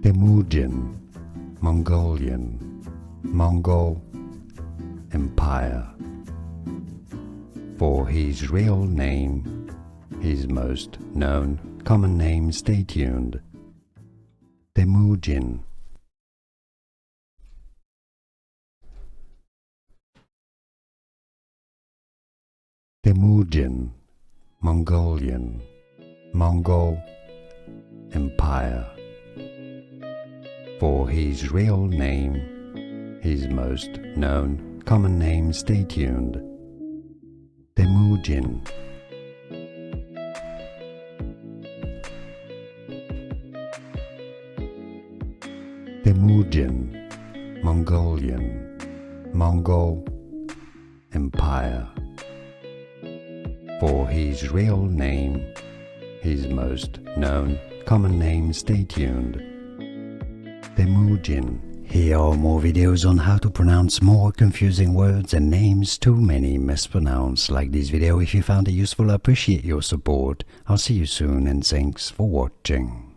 Temujin, Mongolian, Mongol Empire. For his real name, his most known common name, stay tuned. Temujin. Temujin, Mongolian, Mongol Empire. For his real name, his most known common name, stay tuned. Temujin. Temujin, Mongolian, Mongol Empire. For his real name, his most known common name, stay tuned. Temujin. Here are more videos on how to pronounce more confusing words and names too many mispronounced. Like this video if you found it useful. I appreciate your support. I'll see you soon and thanks for watching.